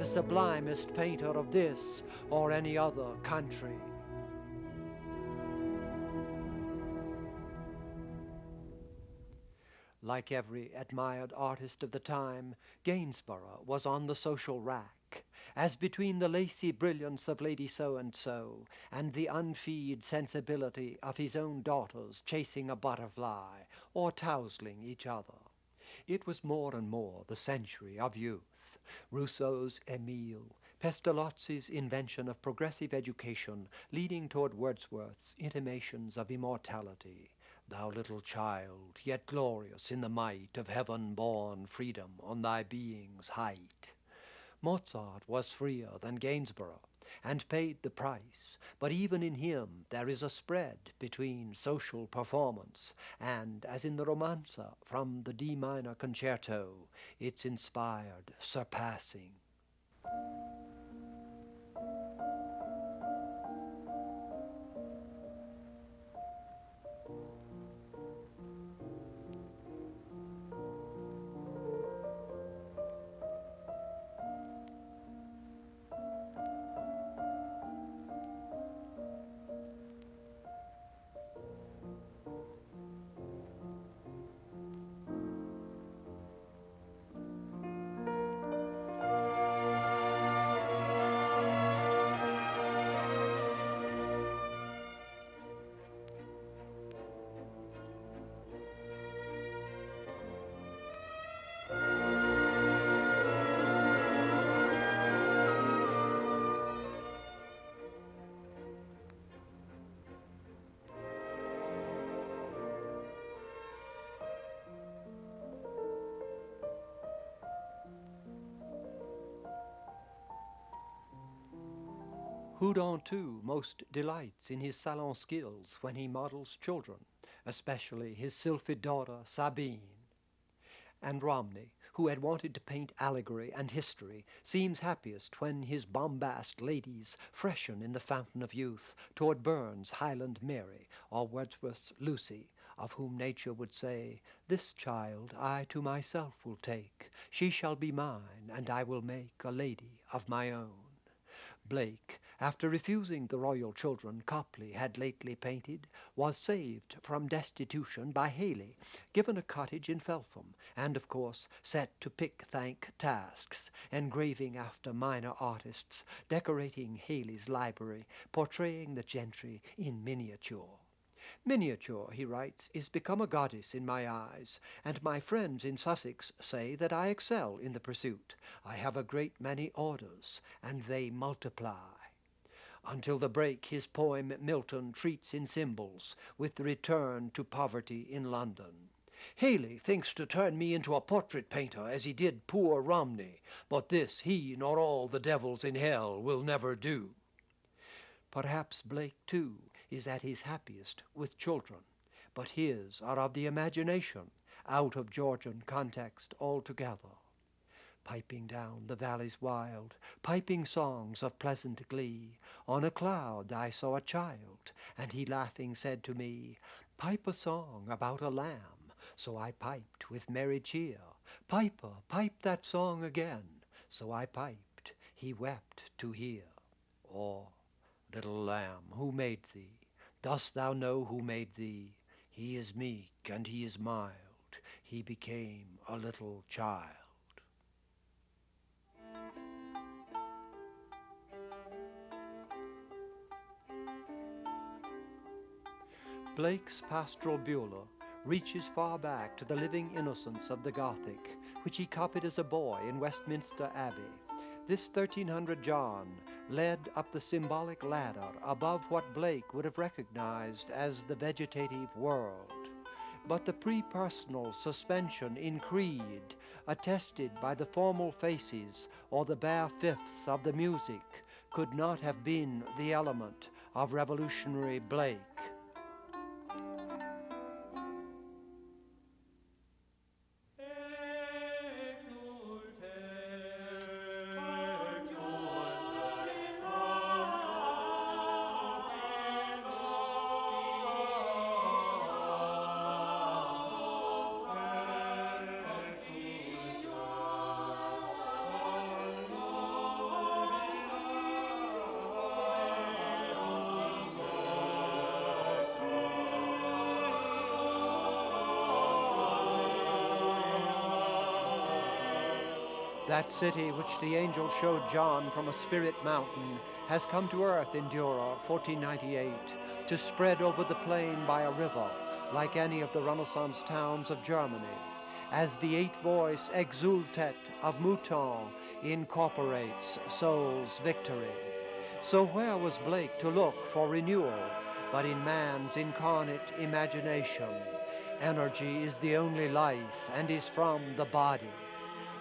sublimest painter of this or any other country. Like every admired artist of the time, Gainsborough was on the social rack, as between the lacy brilliance of Lady So-and-so and the unfeed sensibility of his own daughters chasing a butterfly or tousling each other. It was more and more the century of youth. Rousseau's Emile, Pestalozzi's invention of progressive education leading toward Wordsworth's intimations of immortality. Thou little child, yet glorious in the might of heaven-born freedom on thy being's height. Mozart was freer than Gainsborough, and paid the price, but even in him there is a spread between social performance and, as in the Romanza from the D minor concerto, its inspired surpassing. Houdon, too, most delights in his salon skills when he models children, especially his sylphid daughter Sabine. And Romney, who had wanted to paint allegory and history, seems happiest when his bombast ladies freshen in the fountain of youth toward Burns' Highland Mary or Wordsworth's Lucy, of whom nature would say, "This child I to myself will take, she shall be mine, and I will make a lady of my own." Blake, after refusing the royal children Copley had lately painted, was saved from destitution by Haley, given a cottage in Felpham, and of course set to pick-thank tasks, engraving after minor artists, decorating Haley's library, portraying the gentry in miniature. "Miniature," he writes, "is become a goddess in my eyes, and my friends in Sussex say that I excel in the pursuit. I have a great many orders, and they multiply." Until the break his poem Milton treats in symbols, with the return to poverty in London. "Haley thinks to turn me into a portrait painter as he did poor Romney, but this he nor all the devils in hell will never do." Perhaps Blake, too, is at his happiest with children, but his are of the imagination, out of Georgian context altogether. Piping down the valleys wild, piping songs of pleasant glee, on a cloud I saw a child, and he laughing said to me, "Pipe a song about a lamb." So I piped with merry cheer, "Piper, pipe that song again." So I piped, he wept to hear. Or, "Little lamb, who made thee? Dost thou know who made thee? He is meek and he is mild. He became a little child." Blake's pastoral Beulah reaches far back to the living innocence of the Gothic, which he copied as a boy in Westminster Abbey. This 1300 John led up the symbolic ladder above what Blake would have recognized as the vegetative world. But the pre-personal suspension in creed, attested by the formal faces or the bare fifths of the music, could not have been the element of revolutionary Blake. That city which the angel showed John from a spirit mountain has come to earth in Dura, 1498, to spread over the plain by a river, like any of the Renaissance towns of Germany, as the eight-voice exultet of Mouton incorporates soul's victory. So where was Blake to look for renewal, but in man's incarnate imagination? Energy is the only life and is from the body.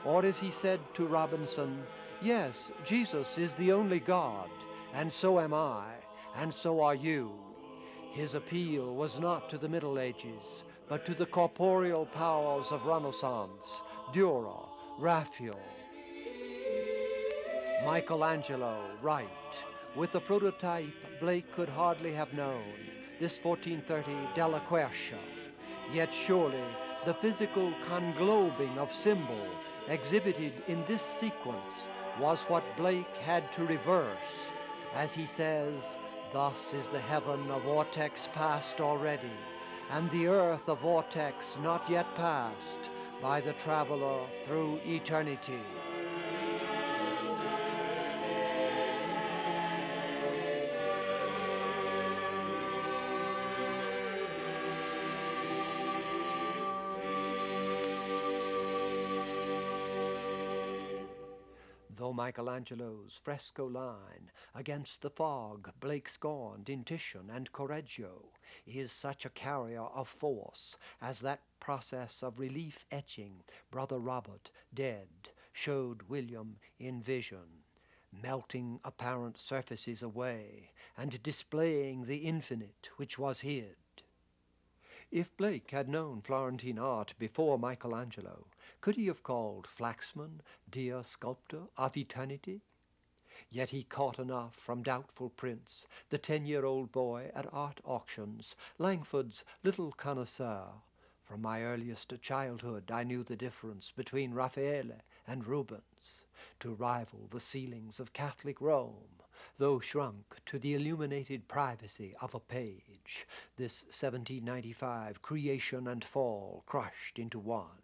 Or as he said to Robinson, yes, Jesus is the only God, and so am I, and so are you. His appeal was not to the Middle Ages, but to the corporeal powers of Renaissance, Dürer, Raphael, Michelangelo, Wright. With the prototype Blake could hardly have known, this 1430 Della Quercia. Yet surely the physical conglobing of symbol exhibited in this sequence was what Blake had to reverse, as he says, "Thus is the heaven a vortex past already, and the earth a vortex not yet passed by the traveler through eternity." Though Michelangelo's fresco line against the fog Blake scorned in Titian and Correggio is such a carrier of force as that process of relief etching Brother Robert, dead, showed William in vision, melting apparent surfaces away and displaying the infinite which was hid. If Blake had known Florentine art before Michelangelo, could he have called Flaxman, dear sculptor of eternity? Yet he caught enough from doubtful prints, the 10-year-old boy at art auctions, Langford's little connoisseur. From my earliest childhood I knew the difference between Raffaele and Rubens, to rival the ceilings of Catholic Rome, though shrunk to the illuminated privacy of a page, this 1795 creation and fall crushed into one.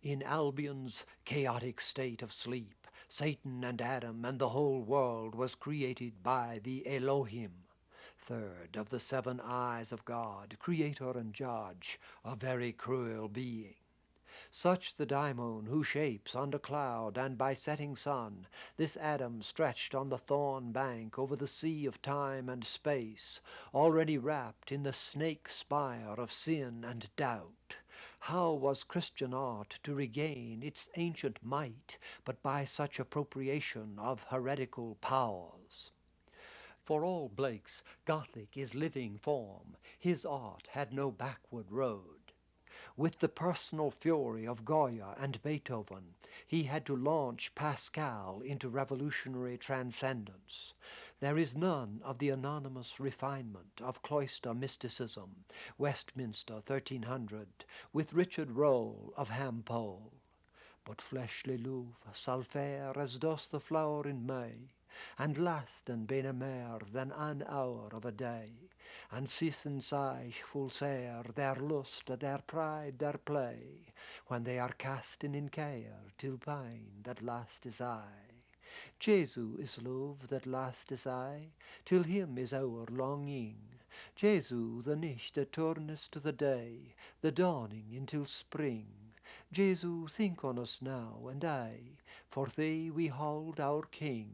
In Albion's chaotic state of sleep, Satan and Adam and the whole world was created by the Elohim, third of the 7 eyes of God, creator and judge, a very cruel being. Such the daimon who shapes under cloud and by setting sun this Adam stretched on the thorn bank over the sea of time and space, already wrapped in the snake spire of sin and doubt. How was Christian art to regain its ancient might but by such appropriation of heretical powers? For all Blake's Gothic is living form, his art had no backward road. With the personal fury of Goya and Beethoven, he had to launch Pascal into revolutionary transcendence. There is none of the anonymous refinement of cloister mysticism, Westminster 1300, with Richard Rolle of Hampole. But fleshly Louvre sal fair as does the flower in May, and lasten bene mer than an hour of a day, and sithen sig full sair their lust, their pride, their play, when they are casten in care till pain that last is I. Jesu is love that last is I, till him is our longing. Jesu the nicht that turnest to the day, the dawning until spring. Jesu, think on us now and aye, for thee we hold our King.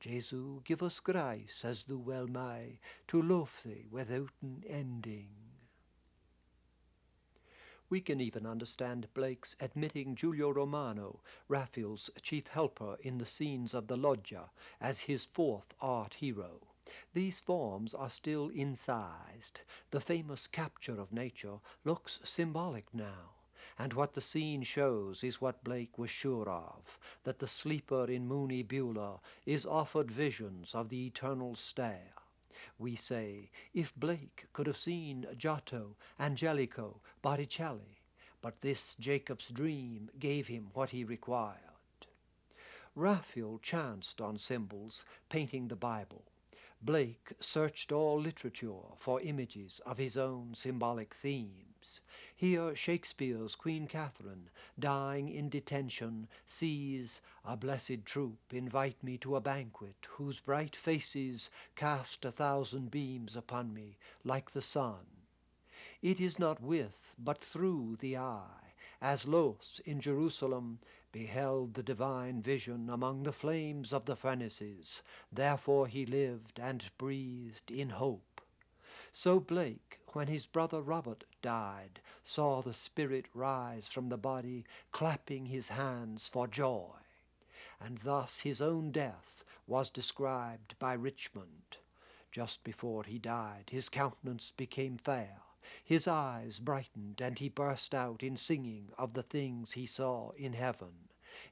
Jesu, give us grace, as thou well may, to love thee without an ending. We can even understand Blake's admitting Giulio Romano, Raphael's chief helper in the scenes of the Loggia, as his 4th art hero. These forms are still incised. The famous capture of nature looks symbolic now. And what the scene shows is what Blake was sure of, that the sleeper in Mooney Beulah is offered visions of the eternal stare. We say, if Blake could have seen Giotto, Angelico, Botticelli, but this Jacob's dream gave him what he required. Raphael chanced on symbols, painting the Bible. Blake searched all literature for images of his own symbolic themes. Here Shakespeare's Queen Catherine, dying in detention, sees a blessed troop invite me to a banquet whose bright faces cast 1,000 beams upon me like the sun. It is not with, but through the eye, as Los in Jerusalem beheld the divine vision among the flames of the furnaces. Therefore he lived and breathed in hope. So Blake, when his brother Robert died, saw the spirit rise from the body, clapping his hands for joy. And thus his own death was described by Richmond. Just before he died, his countenance became fair. His eyes brightened, and he burst out in singing of the things he saw in heaven.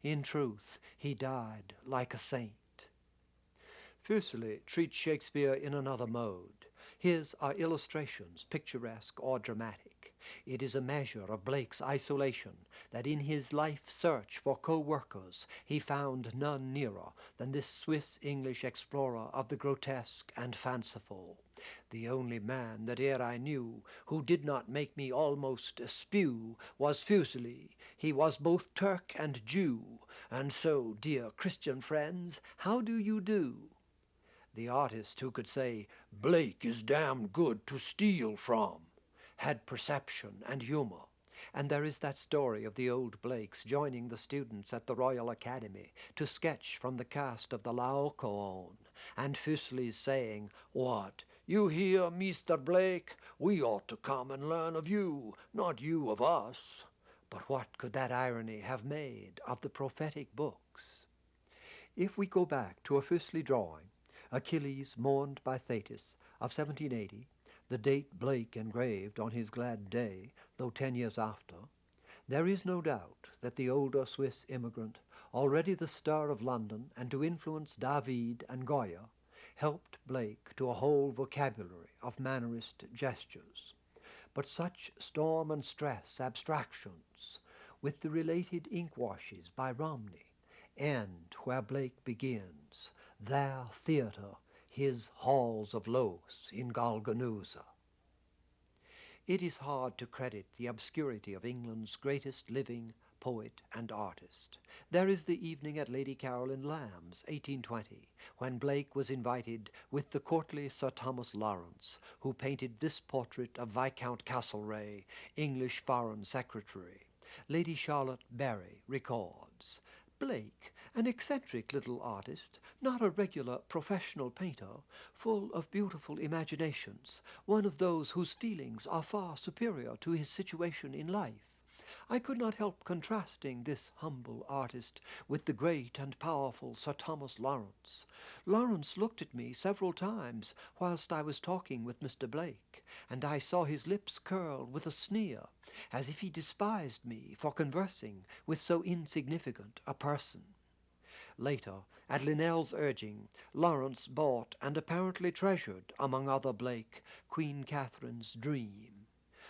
In truth, he died like a saint. Fuseli treats Shakespeare in another mode. His are illustrations, picturesque or dramatic. It is a measure of Blake's isolation that in his life search for co-workers he found none nearer than this Swiss-English explorer of the grotesque and fanciful. The only man that e'er I knew who did not make me almost spew was Fuseli. He was both Turk and Jew, and so, dear Christian friends, how do you do? The artist who could say, Blake is damn good to steal from, had perception and humor. And there is that story of the old Blakes joining the students at the Royal Academy to sketch from the cast of the Laocoon, and Fuseli's saying, What, you hear, Mr. Blake? We ought to come and learn of you, not you of us. But what could that irony have made of the prophetic books? If we go back to a Fuseli drawing, Achilles mourned by Thetis of 1780, the date Blake engraved on his glad day, though 10 years after, there is no doubt that the older Swiss immigrant, already the star of London and to influence David and Goya, helped Blake to a whole vocabulary of mannerist gestures. But such storm and stress abstractions, with the related ink washes by Romney, end where Blake begins, their theatre, his halls of Los in Golgonooza. It is hard to credit the obscurity of England's greatest living poet and artist. There is the evening at Lady Caroline Lamb's, 1820, when Blake was invited with the courtly Sir Thomas Lawrence, who painted this portrait of Viscount Castlereagh, English Foreign Secretary. Lady Charlotte Berry records, Blake, an eccentric little artist, not a regular professional painter, full of beautiful imaginations, one of those whose feelings are far superior to his situation in life. I could not help contrasting this humble artist with the great and powerful Sir Thomas Lawrence. Lawrence looked at me several times whilst I was talking with Mr. Blake, and I saw his lips curl with a sneer, as if he despised me for conversing with so insignificant a person. Later, at Linnell's urging, Lawrence bought and apparently treasured, among other Blake, Queen Catherine's Dream.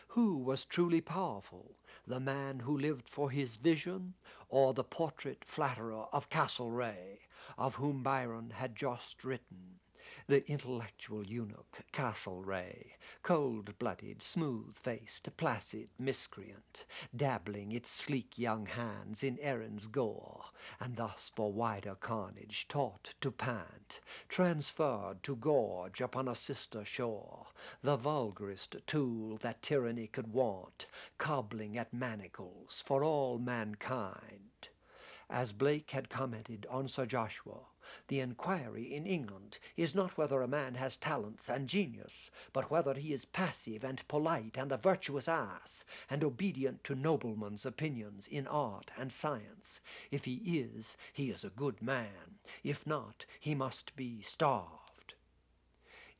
Who was truly powerful, the man who lived for his vision, or the portrait flatterer of Castlereagh, of whom Byron had just written? The intellectual eunuch Castlereagh, cold-blooded, smooth-faced, placid miscreant, dabbling its sleek young hands in Erin's gore, and thus for wider carnage taught to pant, transferred to gorge upon a sister shore, the vulgarest tool that tyranny could want, cobbling at manacles for all mankind. As Blake had commented on Sir Joshua, the inquiry in England is not whether a man has talents and genius, but whether he is passive and polite and a virtuous ass, and obedient to noblemen's opinions in art and science. If he is a good man. If not, he must be starved.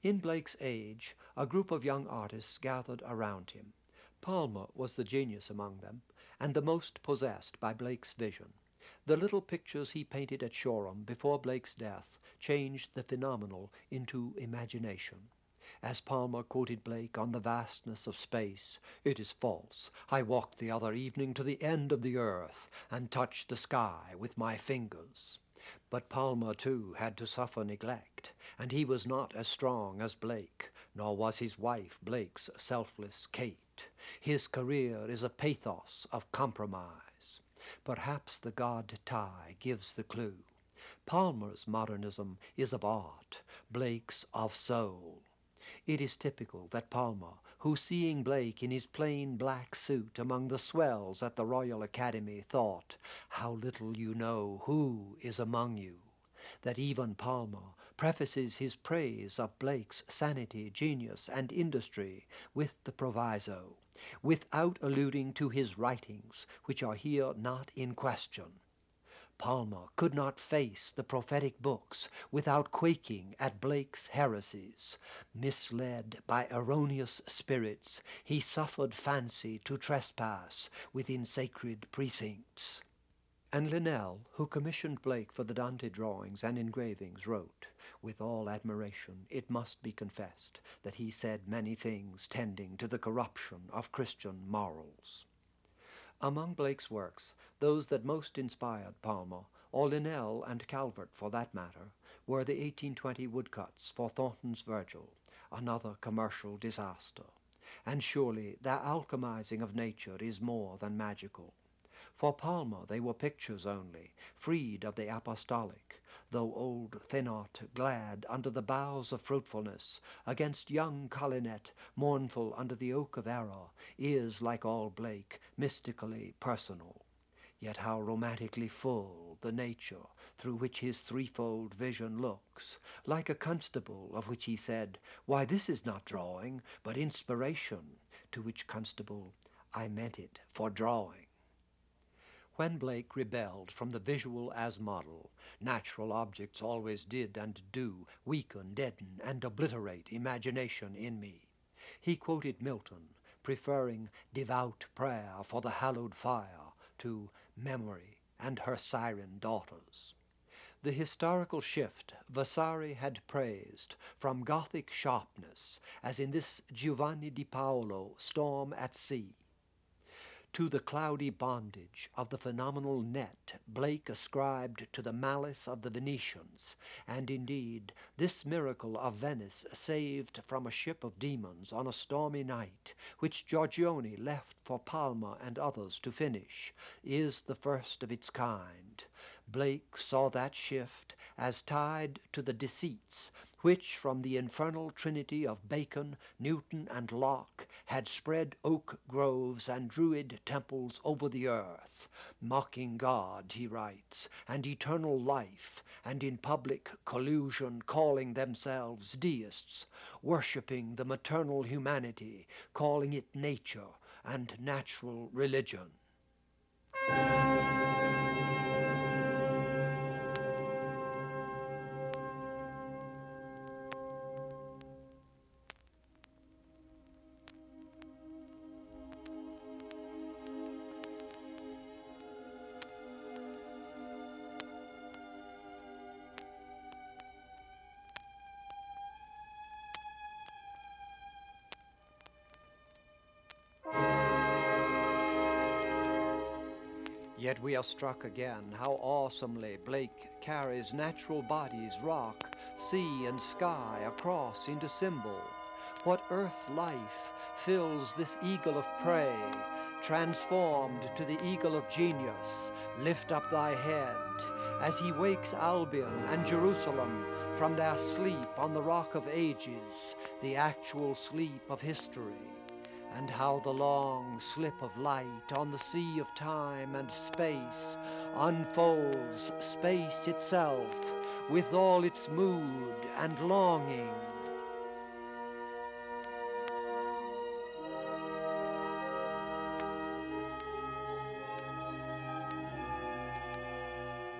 In Blake's age, a group of young artists gathered around him. Palmer was the genius among them, and the most possessed by Blake's vision. The little pictures he painted at Shoreham before Blake's death changed the phenomenal into imagination. As Palmer quoted Blake on the vastness of space, "It is false. I walked the other evening to the end of the earth and touched the sky with my fingers." But Palmer, too, had to suffer neglect, and he was not as strong as Blake, nor was his wife Blake's selfless Kate. His career is a pathos of compromise. Perhaps the god tie gives the clue. Palmer's modernism is of art, Blake's of soul. It is typical that Palmer, who seeing Blake in his plain black suit among the swells at the Royal Academy, thought, "How little you know who is among you," that even Palmer prefaces his praise of Blake's sanity, genius, and industry with the proviso, without alluding to his writings, which are here not in question. Palmer could not face the prophetic books without quaking at Blake's heresies. Misled by erroneous spirits, he suffered fancy to trespass within sacred precincts. And Linnell, who commissioned Blake for the Dante drawings and engravings, wrote, with all admiration, it must be confessed, that he said many things tending to the corruption of Christian morals. Among Blake's works, those that most inspired Palmer, or Linnell and Calvert for that matter, were the 1820 woodcuts for Thornton's Virgil, another commercial disaster. And surely their alchemizing of nature is more than magical. For Palmer they were pictures only, freed of the apostolic, though old Thénard glad under the boughs of fruitfulness, against young Collinet, mournful under the oak of error, is, like all Blake, mystically personal. Yet how romantically full the nature through which his threefold vision looks, like a constable of which he said, "Why, this is not drawing, but inspiration," to which constable, "I meant it for drawing." When Blake rebelled from the visual as model, natural objects always did and do weaken, deaden, and obliterate imagination in me. He quoted Milton, preferring devout prayer for the hallowed fire to memory and her siren daughters. The historical shift Vasari had praised from Gothic sharpness, as in this Giovanni di Paolo Storm at Sea, to the cloudy bondage of the phenomenal net Blake ascribed to the malice of the Venetians, and indeed this miracle of Venice saved from a ship of demons on a stormy night, which Giorgione left for Palmer and others to finish, is the first of its kind. Blake saw that shift as tied to the deceits which from the infernal trinity of Bacon, Newton, and Locke had spread oak groves and druid temples over the earth, mocking God, he writes, and eternal life, and in public collusion calling themselves deists, worshipping the maternal humanity, calling it nature and natural religion. Yet we are struck again how awesomely Blake carries natural bodies, rock, sea, and sky across into symbol. What earth life fills this eagle of prey, transformed to the eagle of genius? Lift up thy head, as he wakes Albion and Jerusalem from their sleep on the rock of ages, the actual sleep of history. And how the long slip of light on the sea of time and space unfolds space itself with all its mood and longing.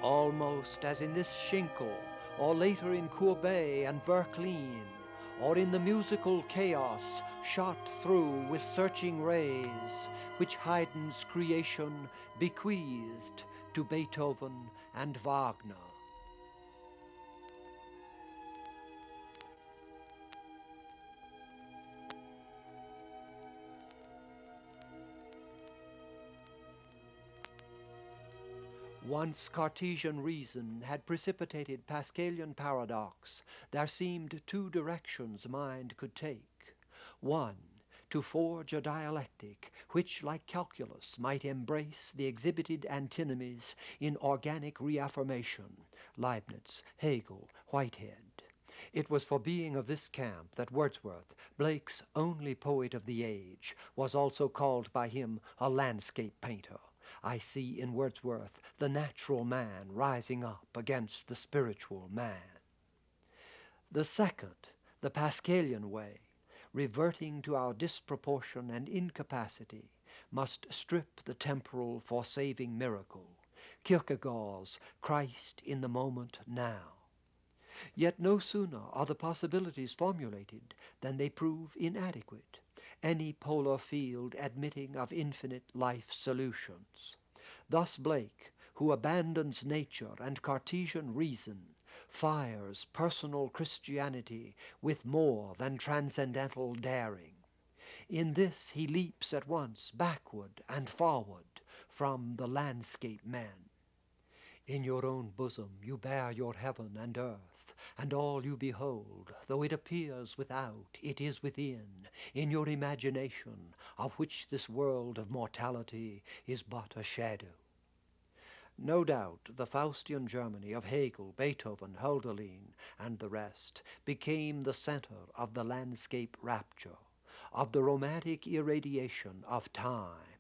Almost as in this Schinkel, or later in Courbet and Berquelin, or in the musical chaos shot through with searching rays, which Haydn's creation bequeathed to Beethoven and Wagner. Once Cartesian reason had precipitated Pascalian paradox, there seemed two directions mind could take. One, to forge a dialectic which, like calculus, might embrace the exhibited antinomies in organic reaffirmation, Leibniz, Hegel, Whitehead. It was for being of this camp that Wordsworth, Blake's only poet of the age, was also called by him a landscape painter. I see in Wordsworth the natural man rising up against the spiritual man. The second, the Pascalian way, reverting to our disproportion and incapacity, must strip the temporal for saving miracle, Kierkegaard's Christ in the moment now. Yet no sooner are the possibilities formulated than they prove inadequate, any polar field admitting of infinite life solutions. Thus Blake, who abandons nature and Cartesian reason, fires personal Christianity with more than transcendental daring. In this he leaps at once backward and forward from the landscape man. In your own bosom you bear your heaven and earth, and all you behold, though it appears without, it is within, in your imagination, of which this world of mortality is but a shadow. No doubt the Faustian Germany of Hegel, Beethoven, Hölderlin, and the rest became the center of the landscape rapture, of the romantic irradiation of time.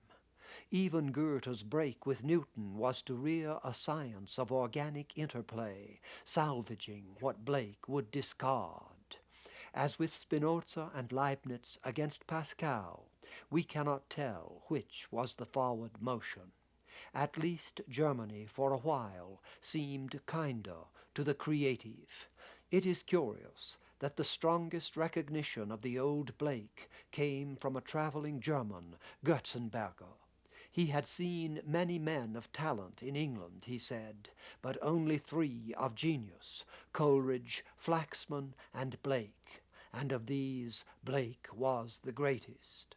Even Goethe's break with Newton was to rear a science of organic interplay, salvaging what Blake would discard. As with Spinoza and Leibniz against Pascal, we cannot tell which was the forward motion. At least Germany for a while seemed kinder to the creative. It is curious that the strongest recognition of the old Blake came from a traveling German, Götzenberger. He had seen many men of talent in England, he said, but only 3 of genius, Coleridge, Flaxman, and Blake, and of these Blake was the greatest.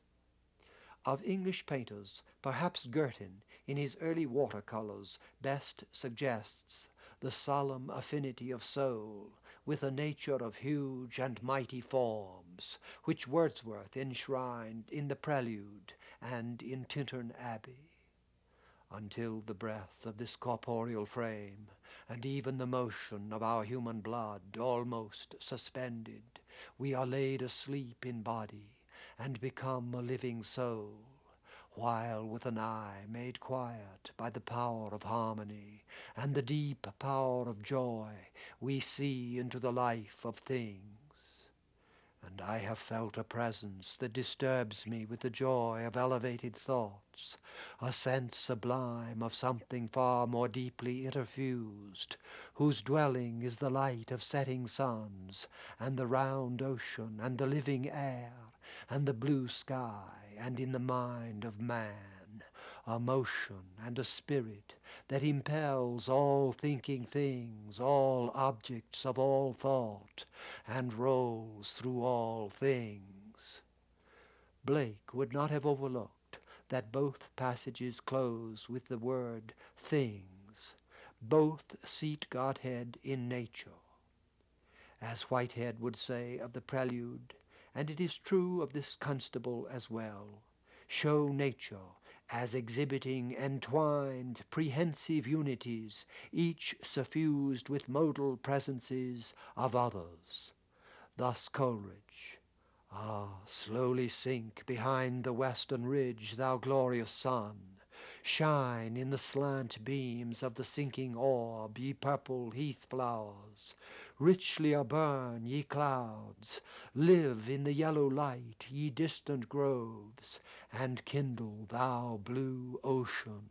Of English painters, perhaps Girtin, in his early watercolors, best suggests the solemn affinity of soul with a nature of huge and mighty forms, which Wordsworth enshrined in the Prelude and in Tintern Abbey. Until the breath of this corporeal frame, and even the motion of our human blood almost suspended, we are laid asleep in body, and become a living soul, while with an eye made quiet by the power of harmony and the deep power of joy, we see into the life of things. And I have felt a presence that disturbs me with the joy of elevated thoughts, a sense sublime of something far more deeply interfused, whose dwelling is the light of setting suns, and the round ocean, and the living air, and the blue sky, and in the mind of man, a motion and a spirit that impels all thinking things, all objects of all thought, and rolls through all things. Blake would not have overlooked that both passages close with the word things. Both seat Godhead in nature. As Whitehead would say of the Prelude, and it is true of this Constable as well, show nature as exhibiting entwined, prehensive unities, each suffused with modal presences of others. Thus Coleridge, ah, slowly sink behind the western ridge, thou glorious sun. Shine in the slant beams of the sinking orb, ye purple heath flowers. Richlier burn, ye clouds. Live in the yellow light, ye distant groves, and kindle, thou blue ocean.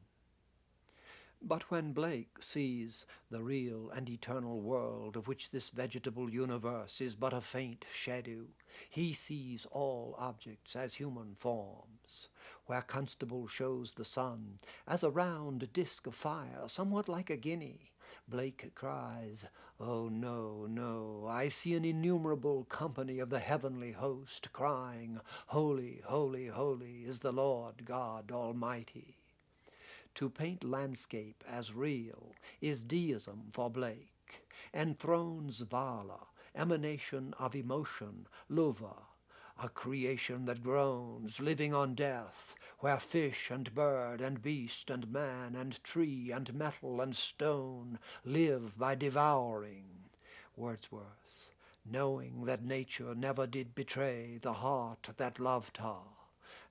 But when Blake sees the real and eternal world of which this vegetable universe is but a faint shadow, he sees all objects as human forms. Where Constable shows the sun as a round disk of fire, somewhat like a guinea, Blake cries, "Oh no, no, I see an innumerable company of the heavenly host, crying, Holy, holy, holy is the Lord God Almighty." To paint landscape as real is deism for Blake, enthrones Vala, emanation of emotion, Luva, a creation that groans, living on death, where fish and bird and beast and man and tree and metal and stone live by devouring. Wordsworth, knowing that nature never did betray the heart that loved her.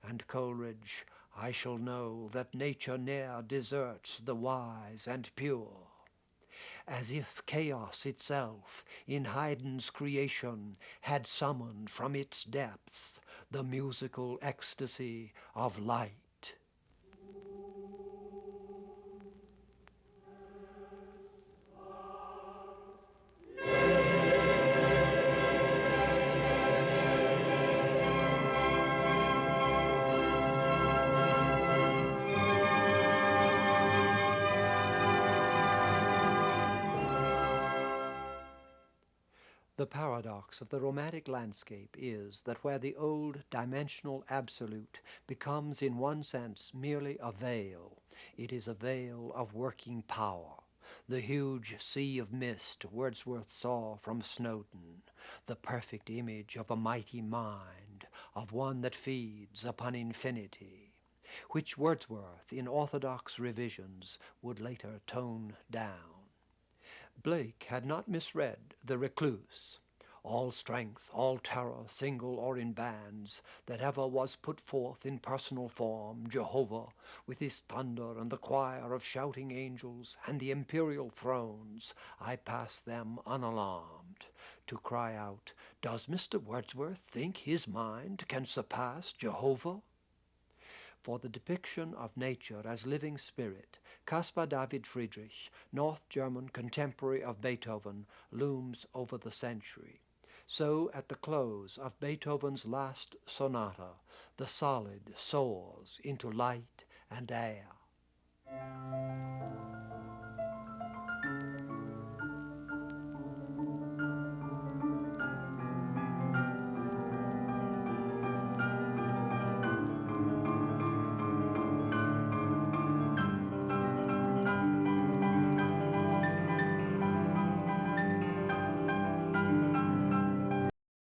And Coleridge, I shall know that nature ne'er deserts the wise and pure. As if chaos itself, in Haydn's creation, had summoned from its depths the musical ecstasy of light. The paradox of the romantic landscape is that where the old dimensional absolute becomes in one sense merely a veil, it is a veil of working power. The huge sea of mist Wordsworth saw from Snowdon, the perfect image of a mighty mind, of one that feeds upon infinity, which Wordsworth in orthodox revisions would later tone down. Blake had not misread the recluse. All strength, all terror, single or in bands, that ever was put forth in personal form, Jehovah, with his thunder and the choir of shouting angels and the imperial thrones, I pass them unalarmed, to cry out, does Mr. Wordsworth think his mind can surpass Jehovah? For the depiction of nature as living spirit, Caspar David Friedrich, North German contemporary of Beethoven, looms over the century. So at the close of Beethoven's last sonata, the solid soars into light and air.